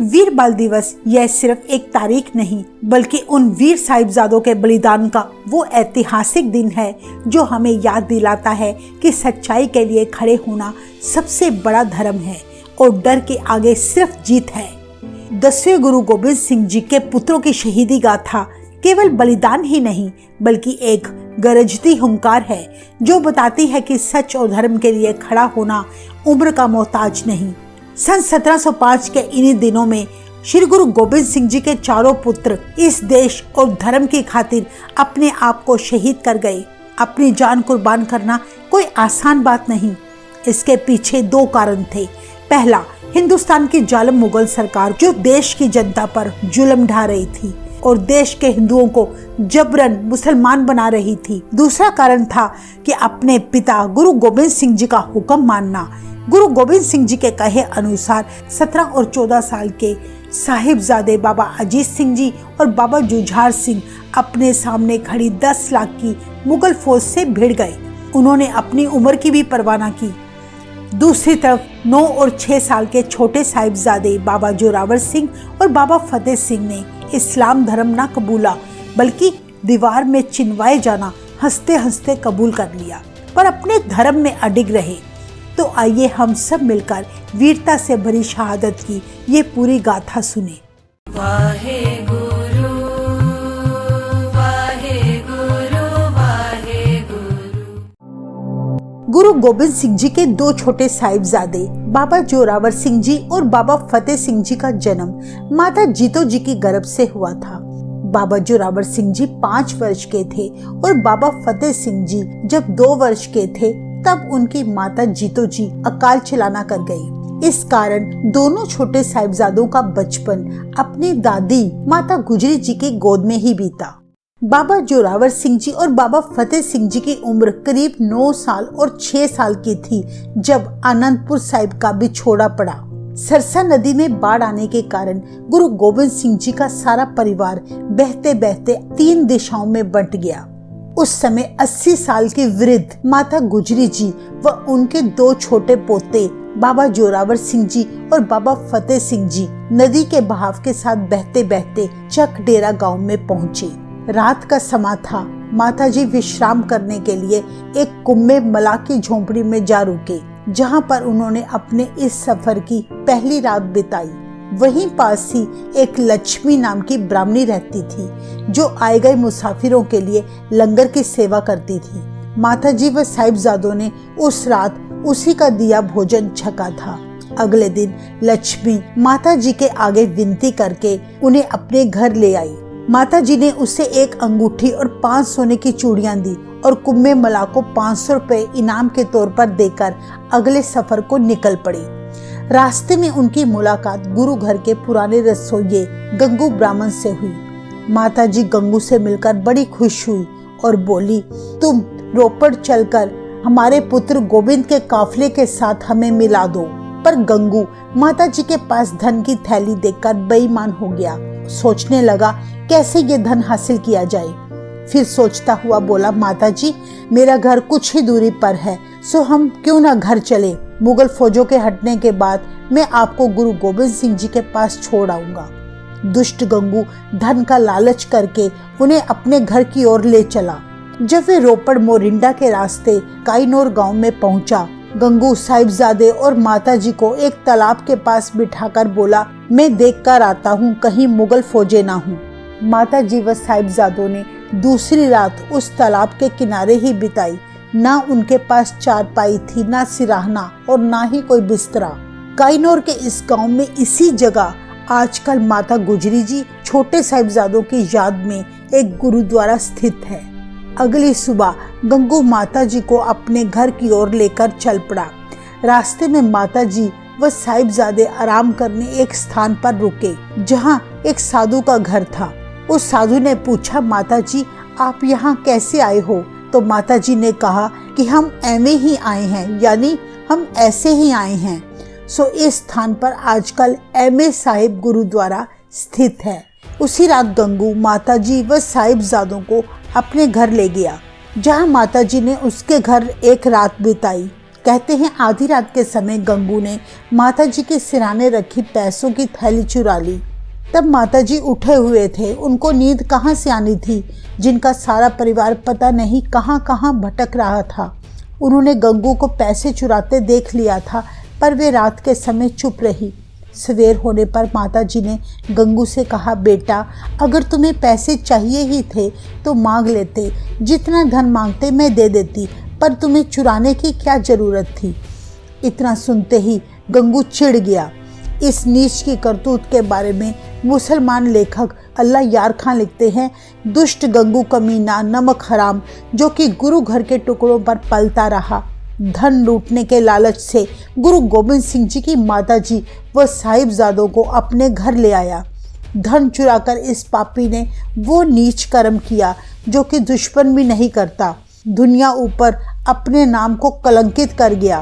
वीर बाल दिवस यह सिर्फ एक तारीख नहीं बल्कि उन वीर साहिबजादों के बलिदान का वो ऐतिहासिक दिन है जो हमें याद दिलाता है कि सच्चाई के लिए खड़े होना सबसे बड़ा धर्म है और डर के आगे सिर्फ जीत है। 10वें गुरु गोबिंद सिंह जी के पुत्रों की शहीदी गाथा केवल बलिदान ही नहीं बल्कि एक गरजती हुंकार है जो बताती है कि सच और धर्म के लिए खड़ा होना उम्र का मोहताज नहीं। सन 1705 के इन्हीं दिनों में श्री गुरु गोबिंद सिंह जी के चारों पुत्र इस देश और धर्म की खातिर अपने आप को शहीद कर गए। अपनी जान कुर्बान करना कोई आसान बात नहीं। इसके पीछे दो कारण थे। पहला, हिंदुस्तान की जालिम मुगल सरकार जो देश की जनता पर जुल्म ढा रही थी और देश के हिंदुओं को जबरन मुसलमान बना रही थी। दूसरा कारण था कि अपने पिता गुरु गोबिंद सिंह जी का हुक्म मानना। गुरु गोबिंद सिंह जी के कहे अनुसार 17 और 14 साल के साहिबजादे बाबा अजीत सिंह जी और बाबा जुझार सिंह अपने सामने खड़ी 10 लाख की मुगल फौज से भिड़ गए। उन्होंने अपनी उम्र की भी परवाह न की। दूसरी तरफ 9 और 6 साल के छोटे साहिबजादे बाबा जोरावर सिंह और बाबा फतेह सिंह ने इस्लाम धर्म न कबूला बल्कि दीवार में चिनवाए जाना हंसते हंसते कबूल कर लिया, पर अपने धर्म में अडिग रहे। तो आइए हम सब मिलकर वीरता से भरी शहादत की ये पूरी गाथा सुने। वाहे गुरु वाहे गुरु वाहे गुरु। गुरु गोबिंद सिंह जी के दो छोटे साहिबजादे बाबा जोरावर सिंह जी और बाबा फतेह सिंह जी का जन्म माता जीतो जी की गर्भ से हुआ था। बाबा जोरावर सिंह जी 5 वर्ष के थे और बाबा फतेह सिंह जी जब 2 वर्ष के थे तब उनकी माता जीतो जी अकाल चलाना कर गई। इस कारण दोनों छोटे साहिबजादों का बचपन अपनी दादी माता गुजरी जी की गोद में ही बीता। बाबा जोरावर सिंह जी और बाबा फतेह सिंह जी की उम्र करीब 9 साल और 6 साल की थी जब आनंदपुर साहिब का बिछोड़ा पड़ा। सरसा नदी में बाढ़ आने के कारण गुरु गोबिंद सिंह जी का सारा परिवार बहते बहते 3 दिशाओं में बंट गया। उस समय 80 साल की वृद्ध माता गुजरी जी व उनके 2 छोटे पोते बाबा जोरावर सिंह जी और बाबा फतेह सिंह जी नदी के बहाव के साथ बहते बहते चक डेरा गांव में पहुंचे। रात का समा था। माता जी विश्राम करने के लिए एक कुम्मे मला की झोंपड़ी में जा रुके, जहां पर उन्होंने अपने इस सफर की पहली रात बिताई। वहीं पास ही एक लक्ष्मी नाम की ब्राह्मणी रहती थी जो आए गए मुसाफिरों के लिए लंगर की सेवा करती थी। माताजी व साहिबजादों ने उस रात उसी का दिया भोजन छका था। अगले दिन लक्ष्मी माताजी के आगे विनती करके उन्हें अपने घर ले आई। माताजी ने उसे एक अंगूठी और 5 सोने की चूड़ियां दी और कुम्मे मला को 500 रुपए इनाम के तौर पर देकर अगले सफर को निकल पड़ी। रास्ते में उनकी मुलाकात गुरु घर के पुराने रसोइये गंगू ब्राह्मण से हुई। माताजी गंगू से मिलकर बड़ी खुश हुई और बोली, तुम रोपड़ चलकर हमारे पुत्र गोविंद के काफले के साथ हमें मिला दो। पर गंगू माताजी के पास धन की थैली देखकर बेईमान हो गया। सोचने लगा कैसे ये धन हासिल किया जाए। फिर सोचता हुआ बोला, माताजी मेरा घर कुछ ही दूरी पर है, सो हम क्यों ना घर चले। मुगल फौजों के हटने के बाद मैं आपको गुरु गोबिंद सिंह जी के पास छोड़ आऊंगा। दुष्ट गंगू धन का लालच करके उन्हें अपने घर की ओर ले चला। जब वे रोपड़ मोरिंडा के रास्ते काइनोर गांव में पहुंचा, गंगू साहिबजादे और माताजी को एक तालाब के पास बिठाकर बोला, मैं देख कर आता हूँ कहीं मुगल फौजें ना हूँ। माताजी व साहिबजादों ने दूसरी रात उस तालाब के किनारे ही बिताई। ना उनके पास चारपाई थी, ना सिराहना और ना ही कोई बिस्तरा। काइनोर के इस गांव में इसी जगह आजकल माता गुजरी जी छोटे साहिबजादों की याद में एक गुरुद्वारा स्थित है। अगली सुबह गंगू माताजी को अपने घर की ओर लेकर चल पड़ा। रास्ते में माताजी व साहिबजादे आराम करने एक स्थान पर रुके जहां एक साधु का घर था। उस साधु ने पूछा, माताजी आप यहाँ कैसे आए हो? तो माताजी ने कहा कि हम ऐमे ही आए हैं, यानी हम ऐसे ही आए हैं। सो इस स्थान पर आजकल ऐमे साहिब गुरुद्वारा स्थित है। उसी रात गंगू माताजी व साहिबजादों को अपने घर ले गया, जहां माताजी ने उसके घर एक रात बिताई कहते हैं आधी रात के समय गंगू ने माता जी के सिराने रखी पैसों की थैली चुरा ली। तब माता जी उठे हुए थे, उनको नींद कहाँ से आनी थी, जिनका सारा परिवार पता नहीं कहाँ कहाँ भटक रहा था। उन्होंने गंगू को पैसे चुराते देख लिया था, पर वे रात के समय चुप रही। सवेर होने पर माता जी ने गंगू से कहा, बेटा अगर तुम्हें पैसे चाहिए ही थे तो मांग लेते, जितना धन मांगते मैं दे देती, पर तुम्हें चुराने की क्या ज़रूरत थी। इतना सुनते ही गंगू चिढ़ गया। इस नीच की करतूत के बारे में मुसलमान लेखक अल्लाह यार खान लिखते हैं, दुष्ट गंगू कमीना नमक हराम जो कि गुरु घर के टुकड़ों पर पलता रहा, धन लूटने के लालच से गुरु गोबिंद सिंह जी की माता जी व साहिबजादों को अपने घर ले आया। धन चुराकर इस पापी ने वो नीच कर्म किया जो कि दुश्मन भी नहीं करता। दुनिया ऊपर अपने नाम को कलंकित कर गया।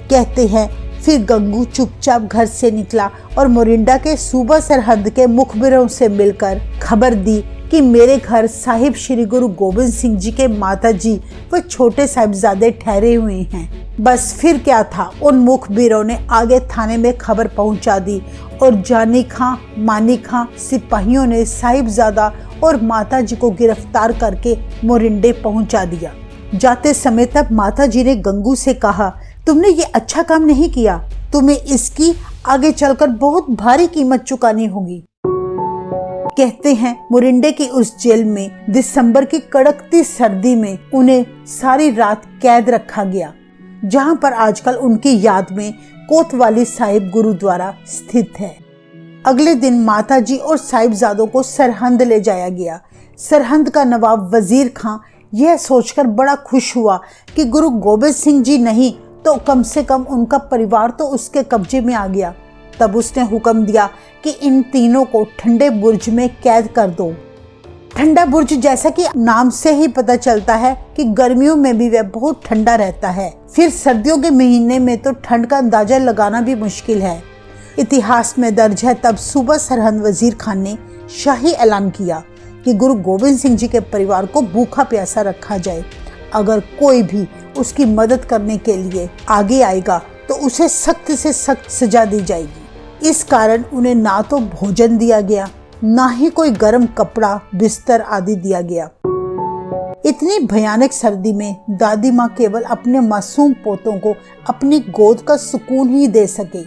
कहते हैं फिर गंगू चुपचाप घर से निकला और मोरिंडा के सूबा सरहद के मुखबिरों से मिलकर खबर दी कि मेरे घर साहिब श्री गुरु गोबिंद सिंह जी के माता जी व छोटे साहिबजादे ठहरे हुए हैं। बस फिर क्या था, उन मुखबिरों ने आगे थाने में खबर पहुंचा दी और जानी खां मानी खां सिपाहियों ने साहिबजादा और माता जी को गिरफ्तार करके मोरिंडे पहुंचा दिया। जाते समय तब माता जी ने गंगू से कहा, तुमने ये अच्छा काम नहीं किया, तुम्हें इसकी आगे चलकर बहुत भारी कीमत चुकानी होगी। कहते हैं मोरिंडे की उस जेल में दिसंबर की कड़कती सर्दी में उन्हें सारी रात कैद रखा गया, जहां पर आजकल उनकी याद में कोतवाली साहिब गुरुद्वारा स्थित है। अगले दिन माता जी और साहिबजादों को सरहंद ले जाया गया। सरहंद का नवाब वजीर खां यह सोचकर बड़ा खुश हुआ कि गुरु गोबिंद सिंह जी नहीं तो कम से कम उनका परिवार तो उसके कब्जे में आ गया। तब उसने हुक्म दिया कि इन तीनों को ठंडे बुर्ज में कैद कर दो। ठंडा बुर्ज जैसा कि नाम से ही पता चलता है कि गर्मियों में भी वह बहुत ठंडा रहता है, फिर सर्दियों के महीने में तो ठंड का अंदाजा लगाना भी मुश्किल है। इतिहास में दर्ज है तब सूबा सरहंद वजीर खान ने शाही ऐलान किया कि गुरु गोबिंद सिंह जी के परिवार को भूखा प्यासा रखा जाए। अगर कोई भी उसकी मदद करने के लिए आगे आएगा तो उसे सख्त से सख्त सजा दी जाएगी। इस कारण उन्हें ना तो भोजन दिया गया, ना ही कोई गर्म कपड़ा बिस्तर आदि दिया गया। इतनी भयानक सर्दी में दादी माँ केवल अपने मासूम पोतों को अपनी गोद का सुकून ही दे सके।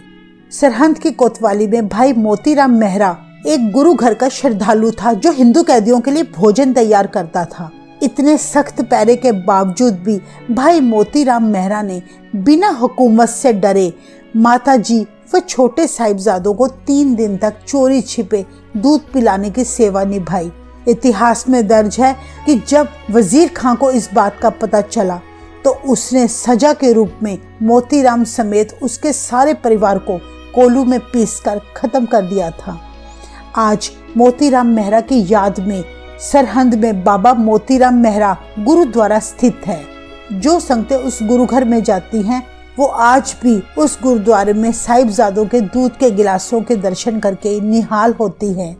सरहंद की कोतवाली में भाई मोतीराम मेहरा एक गुरु घर का श्रद्धालु था जो हिंदू कैदियों के लिए भोजन तैयार करता था। इतने सख्त पैरे के बावजूद भी भाई मोतीराम मेहरा ने बिना हुकूमत से डरे माता जी व छोटे साहिबजादों को 3 दिन तक चोरी छिपे दूध पिलाने की सेवा निभाई। इतिहास में दर्ज है कि जब वजीर खां को इस बात का पता चला तो उसने सजा के रूप में मोतीराम समेत उसके सारे परिवार को कोलू में पीसकर खत्म कर दिया था। आज मोतीराम मेहरा की याद में सरहंद में बाबा मोतीराम मेहरा गुरुद्वारा स्थित है। जो संगतें उस गुरु घर में जाती हैं वो आज भी उस गुरुद्वारे में साहिबजादों के दूध के गिलासों के दर्शन करके निहाल होती हैं।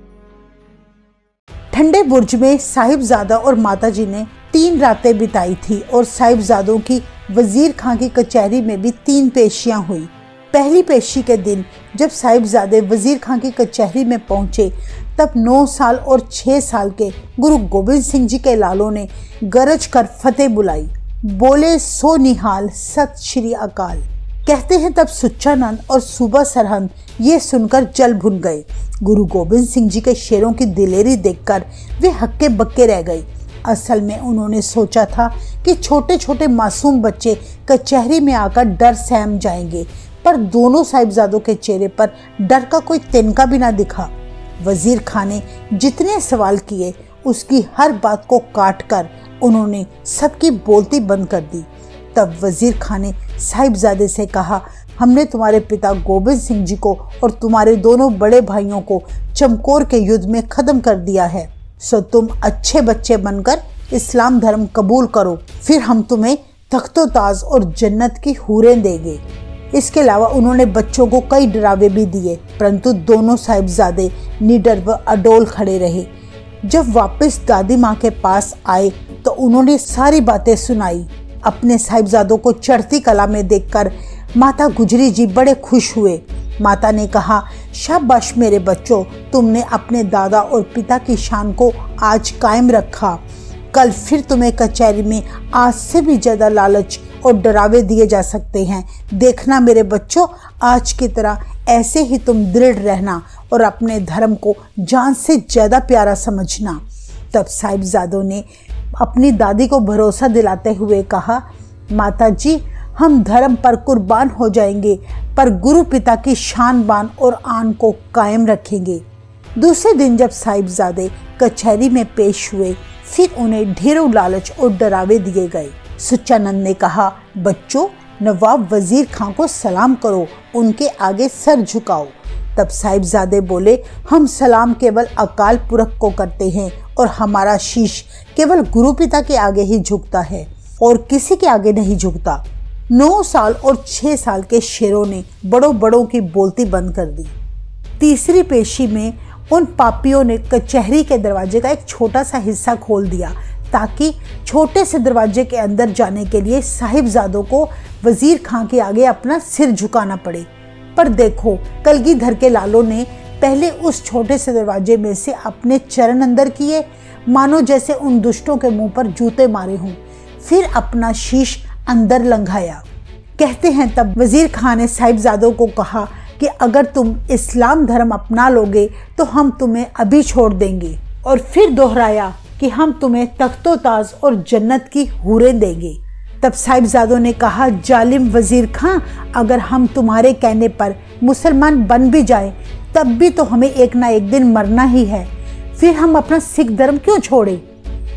ठंडे बुर्ज में साहिबजादा और माताजी ने 3 रातें बिताई थी और साहिबजादों की वजीर खां की कचहरी में भी 3 पेशियां हुई। पहली पेशी के दिन जब साहिबजादे वजीर खां की कचहरी में पहुंचे तब 9 साल और 6 साल के गुरु गोबिंद सिंह जी के लालों ने गरज कर फतेह बुलाई, बोले सो निहाल सत श्री अकाल। कहते हैं तब सुच्चानंद और सूबा सरहंद ये सुनकर जल भुन गए। गुरु गोबिंद सिंह जी के शेरों की दिलेरी देखकर वे हक्के बक्के रह गए। असल में उन्होंने सोचा था कि छोटे छोटे मासूम बच्चे कचहरी में आकर डर सहम जाएंगे, पर दोनों साहिबजादों के चेहरे पर डर का कोई तिनका भी ना दिखा। वजीर खां ने जितने सवाल किए उसकी हर बात को काट कर उन्होंने सबकी बोलती बंद कर दी। तब वजीर खां ने साहिबजादे से कहा, हमने तुम्हारे पिता गोबिंद सिंह जी को और तुम्हारे दोनों बड़े भाइयों को चमकौर के युद्ध में खत्म कर दिया है, सो तुम अच्छे बच्चे बनकर इस्लाम धर्म कबूल करो, फिर हम तुम्हें तख्तो ताज और जन्नत की हूरें देंगे। इसके अलावा उन्होंने बच्चों को कई डरावे भी दिए, परंतु दोनों साहिबजादे निडर व अडोल खड़े रहे। जब वापस दादी माँ के पास आए तो उन्होंने सारी बातें सुनाई अपने साहिबजादों को चढ़ती कला में देखकर माता गुजरी जी बड़े खुश हुए। माता ने कहा, शाबाश मेरे बच्चों, तुमने अपने दादा और पिता की शान को आज कायम रखा। कल फिर तुम्हें कचहरी में आज से भी ज़्यादा लालच और डरावे दिए जा सकते हैं। देखना मेरे बच्चों, आज की तरह ऐसे ही तुम दृढ़ रहना और अपने धर्म को जान से ज़्यादा प्यारा समझना। तब साहिबजादों ने अपनी दादी को भरोसा दिलाते हुए कहा, माता जी, हम धर्म पर कुर्बान हो जाएंगे, पर गुरु पिता की शान बान और आन को कायम रखेंगे। दूसरे दिन जब साहिबजादे कचहरी में पेश हुए, फिर उन्हें ढेरों लालच और डरावे दिए गए। सुच्चानंद ने कहा, बच्चों, नवाब वजीर खां को सलाम करो, उनके आगे सर झुकाओ। तब साहिबजादे बोले, हम सलाम केवल अकाल पुरख को करते हैं और हमारा शीश केवल गुरु पिता के आगे ही झुकता है और किसी के आगे नहीं झुकता। 9 साल और 6 साल के शेरों ने बड़ों बड़ों की बोलती बंद कर दी। तीसरी पेशी में उन पापियों ने कचहरी के दरवाजे का एक छोटा सा हिस्सा खोल दिया ताकि छोटे से दरवाजे के अंदर जाने के लिए साहिबजादों को वजीर खां के आगे अपना सिर झुकाना पड़े। पर देखो, कलगीधर के लालों ने पहले उस छोटे से दरवाजे में से अपने चरण अंदर किए, मानो जैसे उन दुष्टों के मुंह पर जूते मारे हों, फिर अपना शीश अंदर लंघाया। कहते हैं तब वजीर खां ने साहिबजादों को कहा कि अगर तुम इस्लाम धर्म अपना लोगे तो हम तुम्हें अभी छोड़ देंगे, और फिर दोहराया कि हम तुम्हें तख्तो ताज और जन्नत की हूरें देंगे। तब साहिबजादों ने कहा, जालिम वजीर खां, अगर हम तुम्हारे कहने पर मुसलमान बन भी जाए तब भी तो हमें एक ना एक दिन मरना ही है, फिर हम अपना सिख धर्म क्यों छोड़े।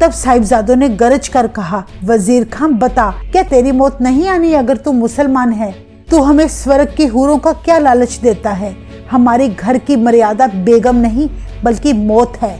तब साहिबजादों ने गरज कर कहा, वजीर खां बता, क्या तेरी मौत नहीं आनी अगर तू मुसलमान है? तू हमें स्वर्ग की हूरों का क्या लालच देता है? हमारे घर की मर्यादा बेगम नहीं बल्कि मौत है।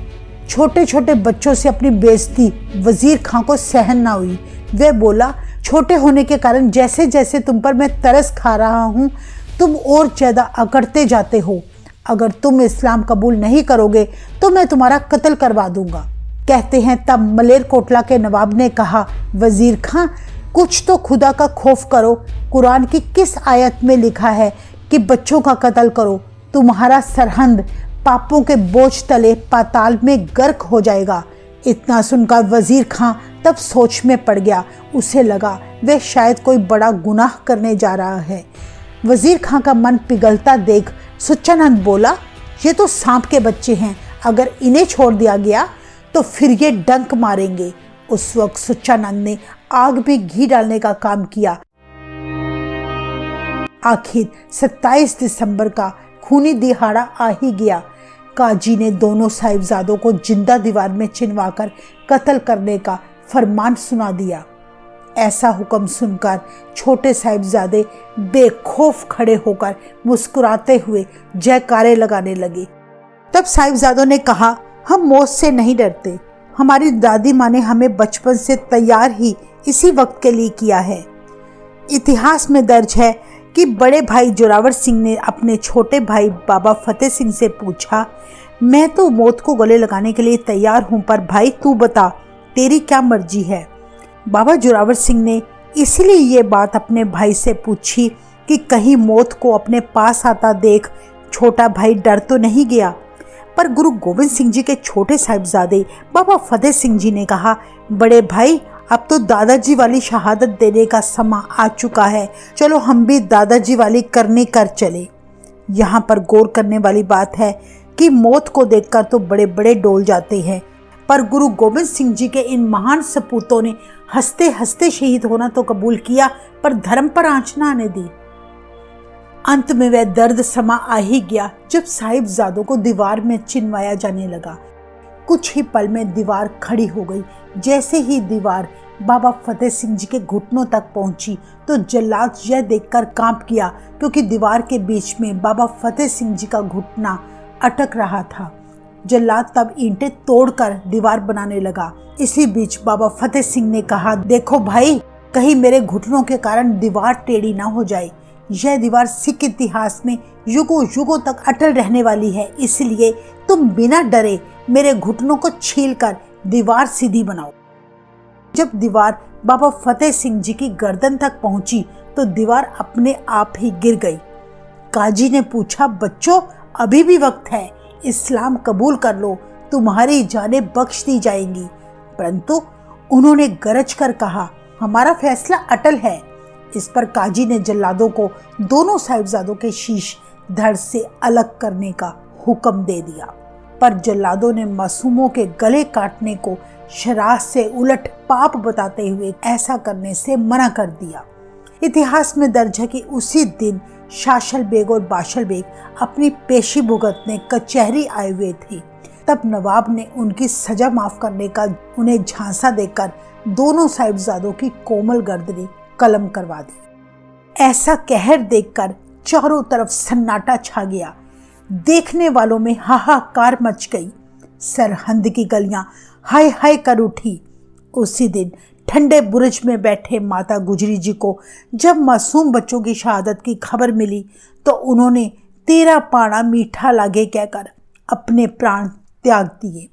छोटे छोटे बच्चों से अपनी बेइज्जती वजीर खां को सहन ना हुई। वह बोला, छोटे होने के कारण जैसे जैसे तुम पर मैं तरस खा रहा हूँ, तुम और ज्यादा अकड़ते जाते हो। अगर तुम इस्लाम कबूल नहीं करोगे तो मैं तुम्हारा कत्ल करवा दूंगा। कहते हैं तब मलेरकोटला के नवाब ने कहा, वजीर खां, कुछ तो खुदा का खौफ करो। कुरान की किस आयत में लिखा है कि बच्चों का कत्ल करो? तुम्हारा सरहंद पापों के बोझ तले पाताल में गर्क हो जाएगा। इतना सुनकर वजीर खां तब सोच में पड़ गया। उसे लगा वह शायद कोई बड़ा गुनाह करने जा रहा है। वजीर खां का मन पिघलता देख सुच्चानंद बोला, ये तो सांप के बच्चे हैं, अगर इन्हें छोड़ दिया गया तो फिर ये डंक मारेंगे। उस वक्त सुच्चानंद ने आग में घी डालने का काम किया। आखिर 27 दिसंबर का खूनी दिहाड़ा आ ही गया। काजी ने दोनों साहिबजादों को जिंदा दीवार में चिनवाकर कत्ल करने का फरमान सुना दिया। ऐसा हुक्म सुनकर छोटे साहिबजादे बेखौफ खड़े होकर मुस्कुराते हुए जयकारे लगाने लगे। तब साहिबजादों ने कहा, हम मौत से नहीं डरते। हमारी दादी माँ ने हमें बचपन से तैयार ही इसी वक्त के लिए किया है। इतिहास में दर्ज है कि बड़े भाई जोरावर सिंह ने अपने छोटे भाई बाबा फतेह सिंह से पूछा, मैं तो मौत को गले लगाने के लिए तैयार हूँ, पर भाई तू बता, तेरी क्या मर्जी है? बाबा जोरावर सिंह ने इसलिए ये बात अपने भाई से पूछी कि कहीं मौत को अपने पास आता देख छोटा भाई डर तो नहीं गया। पर गुरु गोबिंद सिंह जी के छोटे साहिबजादे बाबा फतेह सिंह जी ने कहा, बड़े भाई, अब तो दादाजी वाली शहादत देने का समा आ चुका है, चलो हम भी दादाजी वाली करनी कर चले। यहाँ पर गौर करने वाली बात है कि मौत को देखकर तो बड़े बड़े डोल जाते हैं, पर गुरु गोबिंद सिंह जी के इन महान सपूतों ने हंसते हंसते शहीद होना तो कबूल किया, पर धर्म पर आंच न आने दी। अंत में वह दर्द समा आ ही गया जब साहिबजादों को दीवार में चिनवाया जाने लगा। कुछ ही पल में दीवार खड़ी हो गई। जैसे ही दीवार बाबा फतेह सिंह जी के घुटनों तक पहुंची तो जल्लाद यह देखकर कांप गया, क्योंकि दीवार के बीच में बाबा फतेह सिंह जी का घुटना अटक रहा था। जल्लाद तब ईंटें तोड़कर दीवार बनाने लगा। इसी बीच बाबा फतेह सिंह ने कहा, देखो भाई, कहीं मेरे घुटनों के कारण दीवार टेढ़ी ना हो जाए। यह दीवार सिख इतिहास में युगों युगों तक अटल रहने वाली है, इसलिए तुम बिना डरे मेरे घुटनों को छीलकर दीवार सीधी बनाओ। जब दीवार बाबा फतेह सिंह जी की गर्दन तक पहुंची तो दीवार अपने आप ही गिर गई। काजी ने पूछा, बच्चों अभी भी वक्त है, इस्लाम कबूल कर लो, तुम्हारी जानें बख्श दी जाएंगी। परंतु उन्होंने गरज कर कहा, हमारा फैसला अटल है। इस पर काजी ने जल्लादों को दोनों साहिबजादों के शीश धड़ से अलग करने का हुक्म दे दिया, पर जल्लादों ने मासूमों के गले काटने को शराह से उलट पाप बताते हुए ऐसा करने से मना कर दिया। इतिहास में दर्ज है कि उसी दिन शाशल बेग और बाशल बेग अपनी पेशी भुगतने कचहरी आए हुए थे। तब नवाब ने उनकी सजा माफ करने का उन्हें झांसा देकर दोनों साहिबजादों की कोमल गर्दनी कलम करवा दी। ऐसा कहर देखकर चारों तरफ सन्नाटा छा गया। देखने वालों में हाहाकार मच गई। सरहंद की गलियां हाय हाय कर उठी। उसी दिन ठंडे बुर्ज में बैठे माता गुजरी जी को जब मासूम बच्चों की शहादत की खबर मिली तो उन्होंने तेरा पाना मीठा लागे कहकर अपने प्राण त्याग दिए।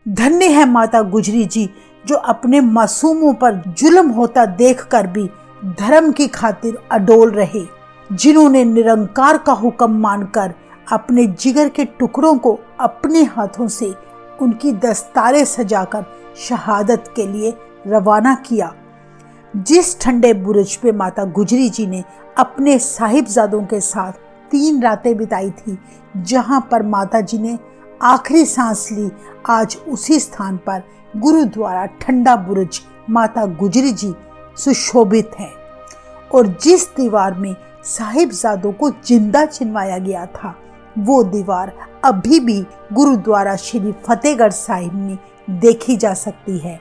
धन्य है माता गुजरी जी जो अपने मासूमों पर जुल्म होता देखकर भी धर्म की खातिर अडोल रहे, जिन्होंने निरंकार का हुक्म मानकर अपने जिगर के टुकड़ों को अपने हाथों से उनकी दस्तारें सजाकर शहादत के लिए रवाना किया। जिस ठंडे बुर्ज पे माता गुजरी जी ने अपने साहिबजादों के साथ 3 रातें बिताई थी, जहां पर माता जी ने आखिरी सांस ली, आज उसी स्थान पर गुरुद्वारा ठंडा बुर्ज माता गुजरी जी सुशोभित है। और जिस दीवार में साहिबजादों को जिंदा चिनवाया गया था, वो दीवार अभी भी गुरुद्वारा श्री फतेहगढ़ साहिब में देखी जा सकती है।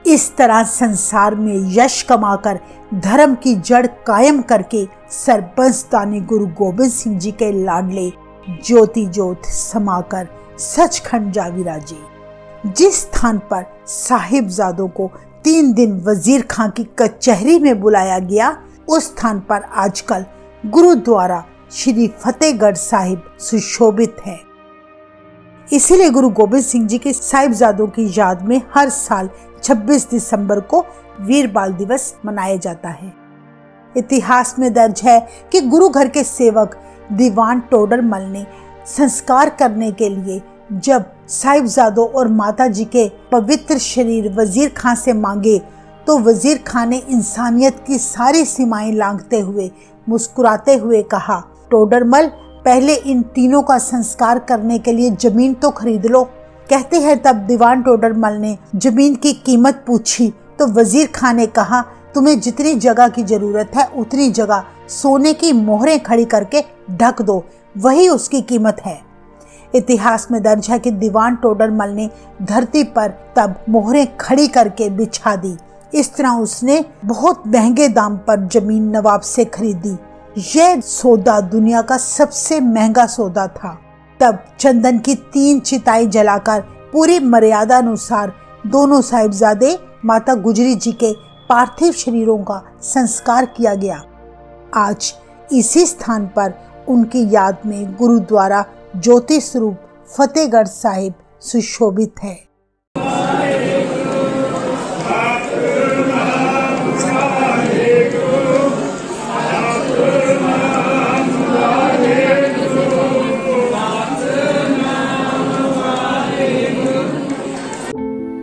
इस तरह संसार में यश कमाकर धर्म की जड़ कायम करके सरबंसदानी गुरु गोबिंद सिंह जी के लाडले ज्योति ज्योत समाकर सचखंड जा विराजे। जिस स्थान पर साहिबजादों को 3 दिन वजीर खां की कचहरी में बुलाया गया, उस स्थान पर आजकल गुरुद्वारा श्री फतेहगढ़ साहिब सुशोभित है। इसीलिए गुरु गोबिंद सिंह जी के साहिबजादों की याद में हर साल 26 दिसंबर को वीर बाल दिवस मनाया जाता है। इतिहास में दर्ज है कि गुरु घर के सेवक दीवान टोडरमल ने संस्कार करने के लिए जब साहिबजादों और माता जी के पवित्र शरीर वजीर खां से मांगे तो वजीर खां ने इंसानियत की सारी सीमाएं लांघते हुए मुस्कुराते हुए कहा, टोडरमल पहले इन तीनों का संस्कार करने के लिए जमीन तो खरीद लो। कहते हैं तब दीवान टोडरमल ने जमीन की कीमत पूछी तो वजीर खां ने कहा, तुम्हें जितनी जगह की जरूरत है उतनी जगह सोने की मोहरें खड़ी करके ढक दो, वही उसकी कीमत है। इतिहास में दर्ज है कि दीवान टोडरमल ने धरती पर तब मोहरें खड़ी करके बिछा दी। इस तरह उसने बहुत महंगे दाम पर जमीन नवाब से खरीदी। यह सौदा दुनिया का सबसे महंगा सौदा था। तब चंदन की 3 चिताएं जलाकर पूरी मर्यादा अनुसार दोनों साहिबजादे माता गुजरी जी के पार्थिव शरीरों का संस्कार किया गया। आज इसी स्थान पर उनकी याद में गुरुद्वारा ज्योति स्वरूप फतेहगढ़ साहिब सुशोभित है।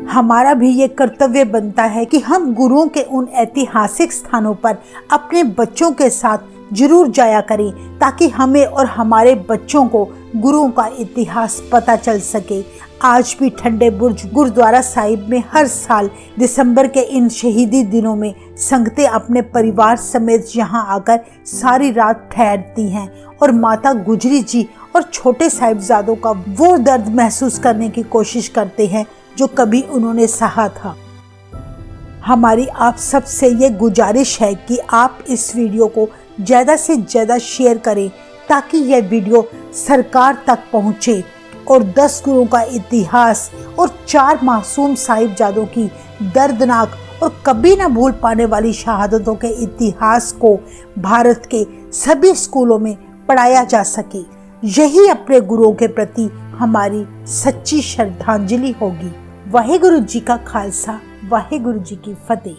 हमारा भी ये कर्तव्य बनता है कि हम गुरुओं के उन ऐतिहासिक स्थानों पर अपने बच्चों के साथ जरूर जाया करें, ताकि हमें और हमारे बच्चों को गुरुओं का इतिहास पता चल सके। आज भी ठंडे बुर्ज गुरुद्वारा साहिब में हर साल दिसंबर के इन शहीदी दिनों में संगतें अपने परिवार समेत यहाँ आकर सारी रात ठहरती हैं और माता गुजरी जी और छोटे साहिबजादों का वो दर्द महसूस करने की कोशिश करते हैं जो कभी उन्होंने सहा था। हमारी आप सबसे ये गुजारिश है कि आप इस वीडियो को ज़्यादा से ज़्यादा शेयर करें, ताकि यह वीडियो सरकार तक पहुँचे और 10 गुरुओं का इतिहास और 4 मासूम साहिबजादों की दर्दनाक और कभी ना भूल पाने वाली शहादतों के इतिहास को भारत के सभी स्कूलों में पढ़ाया जा सके। यही अपने गुरुओं के प्रति हमारी सच्ची श्रद्धांजलि होगी। वाहेगुरु जी का खालसा, वाहेगुरु जी की फतेह।